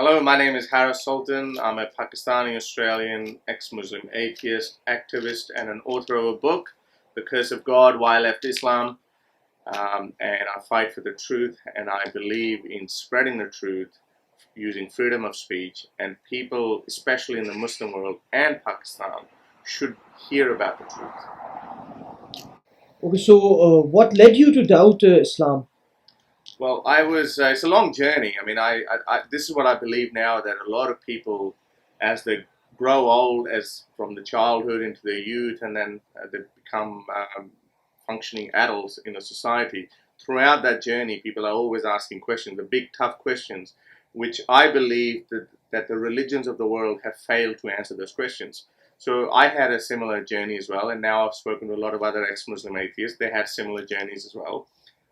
Hello, my name is Harris Sultan. I'm a Pakistani-Australian ex-Muslim atheist, activist, and an author of a book, The Curse of God, Why I Left Islam. And I fight for the truth, and I believe in spreading the truth using freedom of speech. And people, especially in the Muslim world and Pakistan, should hear about the truth. Okay, so what led you to doubt Islam? Well, it's a long journey. I mean, this is what I believe now, that a lot of people, as they grow old, as from the childhood into their youth, and then they become functioning adults in a society, throughout that journey, people are always asking questions, the big, tough questions, which I believe that the religions of the world have failed to answer those questions. So I had a similar journey as well, and now I've spoken to a lot of other ex-Muslim atheists. They had similar journeys as well.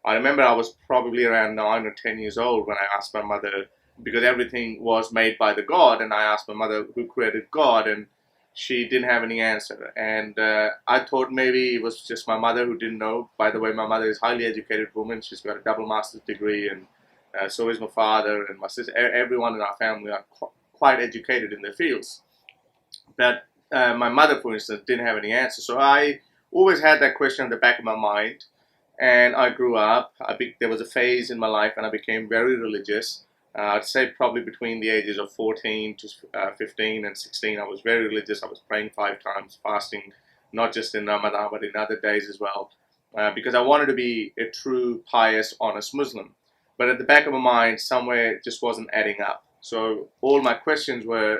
I remember I was probably around 9 or 10 years old when I asked my mother, because everything was made by the God, and I asked my mother who created God, and she didn't have any answer. And I thought maybe it was just my mother who didn't know. By the way, my mother is a highly educated woman. She's got a double master's degree, and so is my father and my sister. Everyone in our family are quite educated in their fields. But my mother, for instance, didn't have any answer. So I always had that question in the back of my mind, and I grew up. There was a phase in my life, and I became very religious. I'd say probably between the ages of 14 to 15 and 16, I was very religious. I was praying 5 times, fasting, not just in Ramadan, but in other days as well, because I wanted to be a true, pious, honest Muslim. But at the back of my mind, somewhere it just wasn't adding up. So all my questions were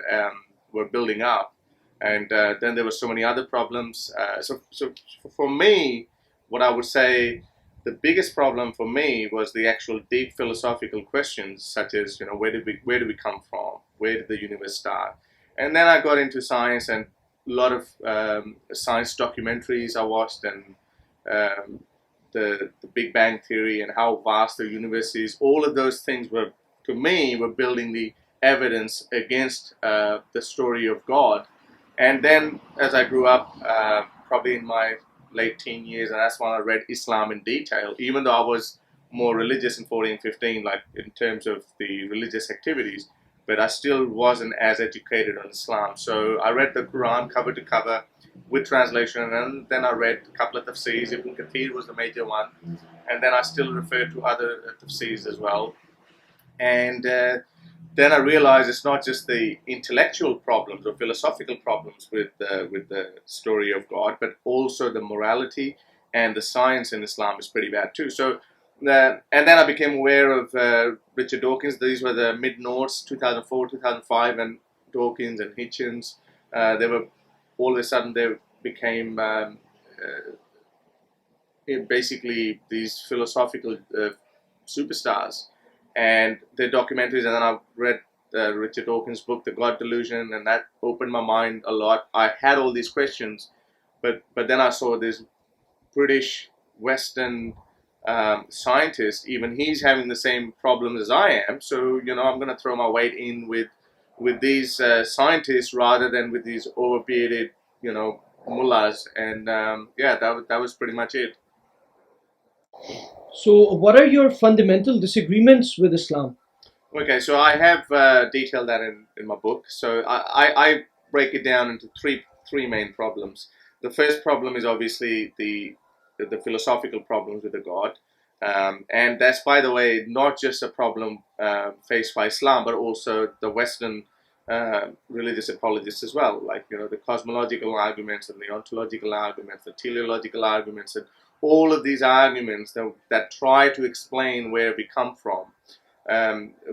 building up, and then there were so many other problems. So for me, what I would say the biggest problem for me was the actual deep philosophical questions, such as, where do we come from, where did the universe start, and then I got into science, and a lot of science documentaries I watched, and um, the Big Bang Theory and how vast the universe is. All of those things were, to me, were building the evidence against the story of God. And then as I grew up, probably in my late teen years, and that's when I read Islam in detail, even though I was more religious in 14, 15, like in terms of the religious activities, but I still wasn't as educated on Islam. So I read the Quran cover to cover with translation, and then I read a couple of tafsirs. Ibn Kathir was the major one, and then I still referred to other tafsirs as well. And then I realized it's not just the intellectual problems or philosophical problems with the story of God, but also the morality and the science in Islam is pretty bad too. So, and then I became aware of Richard Dawkins. These were the mid noughts, 2004, 2005, and Dawkins and Hitchens. They were all of a sudden they became basically these philosophical superstars, and their documentaries. And then I read Richard Dawkins' book, The God Delusion, and that opened my mind a lot. I had all these questions, but then I saw this British Western scientist. Even he's having the same problems as I am. So I'm going to throw my weight in with these scientists rather than with these overbearded mullahs. And yeah, that was pretty much it. So, what are your fundamental disagreements with Islam? Okay, so I have detailed that in my book. So I break it down into three main problems. The first problem is obviously the philosophical problems with the God, and that's, by the way, not just a problem faced by Islam, but also the Western religious apologists as well. Like the cosmological arguments and the ontological arguments, the teleological arguments, and all of these arguments that try to explain where we come from,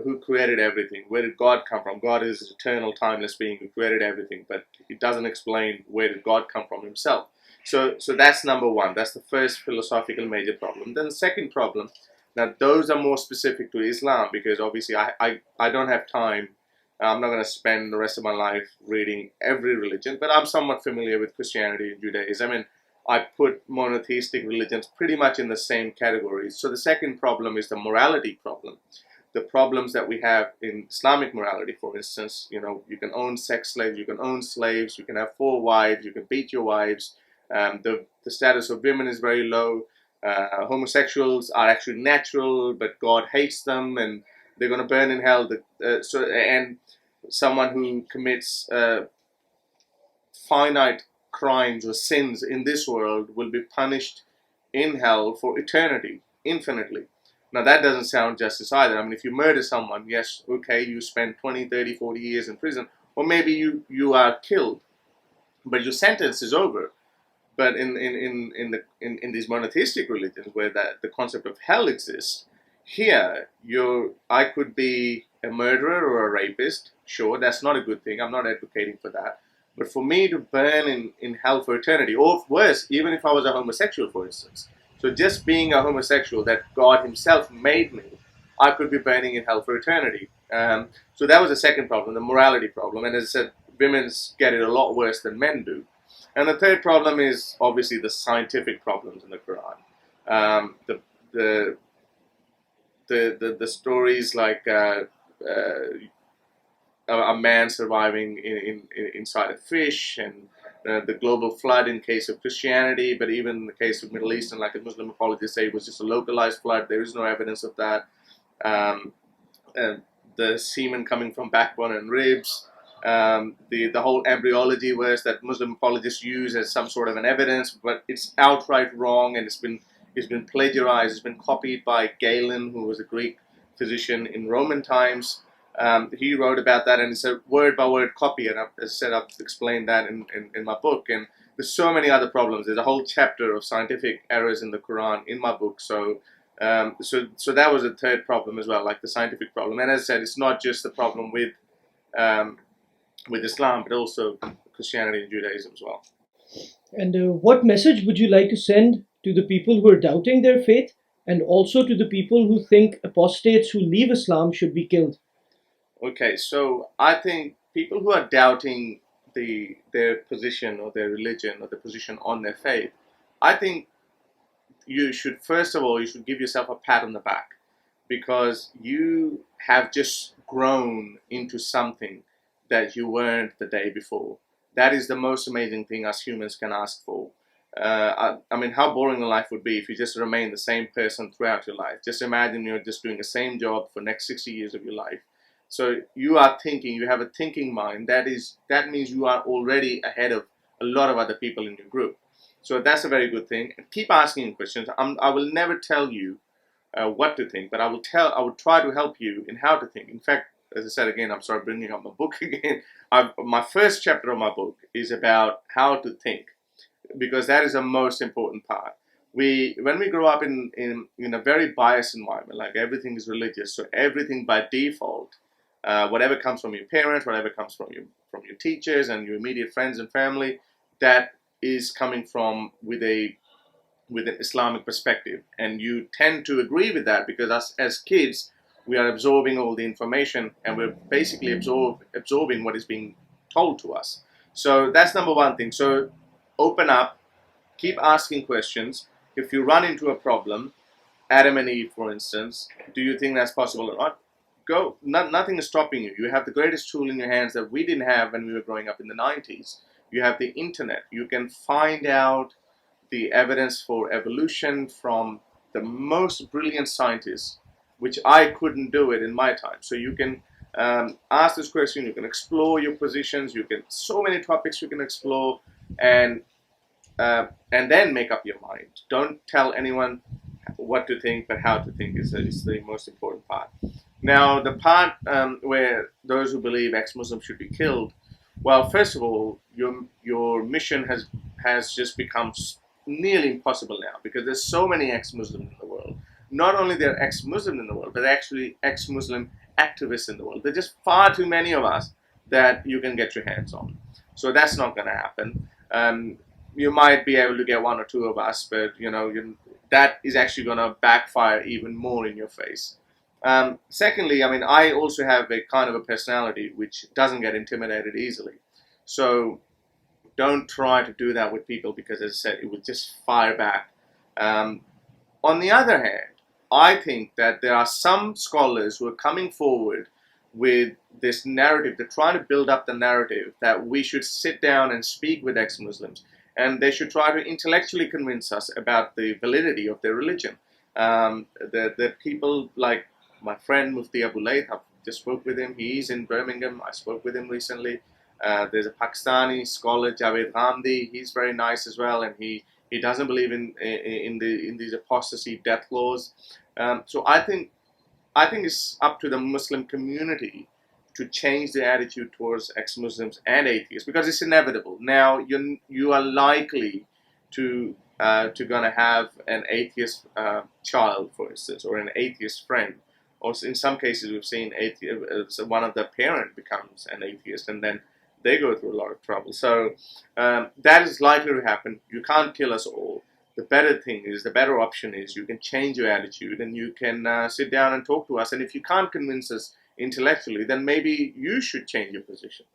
who created everything, where did God come from. God is an eternal, timeless being who created everything, but it doesn't explain where did God come from himself. So that's number one. That's the first philosophical major problem. Then the second problem, now those are more specific to Islam, because obviously I don't have time. I'm not going to spend the rest of my life reading every religion, but I'm somewhat familiar with Christianity and Judaism, and I put monotheistic religions pretty much in the same categories. So the second problem is the morality problem, the problems that we have in Islamic morality. For instance, you can own sex slaves, you can own slaves, you can have 4 wives, you can beat your wives. The status of women is very low. Homosexuals are actually natural, but God hates them, and they're going to burn in hell. And someone who commits finite crimes or sins in this world will be punished in hell for eternity, infinitely. Now, that doesn't sound justice either. I mean, if you murder someone, yes, okay, you spend 20, 30, 40 years in prison, or maybe you are killed, but your sentence is over. But in these monotheistic religions where the concept of hell exists, here I could be a murderer or a rapist. Sure, that's not a good thing. I'm not advocating for that. But for me to burn in hell for eternity, or worse, even if I was a homosexual, for instance. So just being a homosexual that God Himself made me, I could be burning in hell for eternity. So that was the second problem, the morality problem. And as I said, women get it a lot worse than men do. And the third problem is obviously the scientific problems in the Quran. Um, the, the the stories like a man surviving inside a fish, and the global flood in case of Christianity, but even in the case of Middle Eastern, like the Muslim apologists say, it was just a localized flood. There is no evidence of that. Um, the semen coming from backbone and ribs, the whole embryology verse that Muslim apologists use as some sort of an evidence, but it's outright wrong, and it's been plagiarized. It's been copied by Galen, who was a Greek physician in Roman times. He wrote about that, and it's a word-by-word copy, and I've explained that in my book. And there's so many other problems. There's a whole chapter of scientific errors in the Quran in my book. So that was a third problem as well, like the scientific problem. And as I said, it's not just the problem with Islam, but also Christianity and Judaism as well. And what message would you like to send to the people who are doubting their faith, and also to the people who think apostates who leave Islam should be killed? Okay, so I think people who are doubting their position or their religion or the position on their faith, I think you should, first of all, you should give yourself a pat on the back, because you have just grown into something that you weren't the day before. That is the most amazing thing us humans can ask for. I mean, how boring a life would be if you just remain the same person throughout your life. Just imagine you're just doing the same job for the next 60 years of your life. So you are thinking, you have a thinking mind. That means you are already ahead of a lot of other people in your group. So that's a very good thing. And keep asking questions. I will never tell you what to think, but I will try to help you in how to think. In fact, as I said again, I'm sorry bringing up my book again. My first chapter of my book is about how to think, because that is the most important part. When we grow up in a very biased environment, like everything is religious, so everything by default, whatever comes from your parents, whatever comes from your teachers and your immediate friends and family, that is coming from with an Islamic perspective, and you tend to agree with that because us as kids, we are absorbing all the information, and we're basically absorbing what is being told to us. So that's number one thing. So open up, keep asking questions. If you run into a problem, Adam and Eve, for instance, do you think that's possible or not? Go. Nothing is stopping you. You have the greatest tool in your hands that we didn't have when we were growing up in the 90s. You have the internet. You can find out the evidence for evolution from the most brilliant scientists, which I couldn't do it in my time. So you can ask this question, you can explore your positions, so many topics you can explore, and then make up your mind. Don't tell anyone what to think, but how to think is the most important part. Now, the part where those who believe ex-Muslims should be killed, well, first of all, your mission has just become nearly impossible now, because there's so many ex-Muslims in the world. Not only they're ex-Muslim in the world, but actually ex-Muslim activists in the world. There's just far too many of us that you can get your hands on. So that's not going to happen. You might be able to get one or two of us, but that is actually going to backfire even more in your face. Secondly, I mean, I also have a kind of a personality which doesn't get intimidated easily. So don't try to do that with people, because, as I said, it will just fire back. On the other hand, I think that there are some scholars who are coming forward with this narrative. They're trying to build up the narrative that we should sit down and speak with ex-Muslims, and they should try to intellectually convince us about the validity of their religion. The people like my friend Mufti Abu Layth, I just spoke with him. He's in Birmingham. I spoke with him recently. There's a Pakistani scholar, Javed Ghamdi. He's very nice as well, and he doesn't believe in these apostasy death laws. So I think it's up to the Muslim community to change their attitude towards ex-Muslims and atheists, because it's inevitable. Now you are likely to gonna have an atheist child, for instance, or an atheist friend, or in some cases we've seen one of the parent becomes an atheist, and then they go through a lot of trouble. So that is likely to happen. You can't kill us all. The better option is you can change your attitude, and you can sit down and talk to us. And if you can't convince us intellectually, then maybe you should change your position.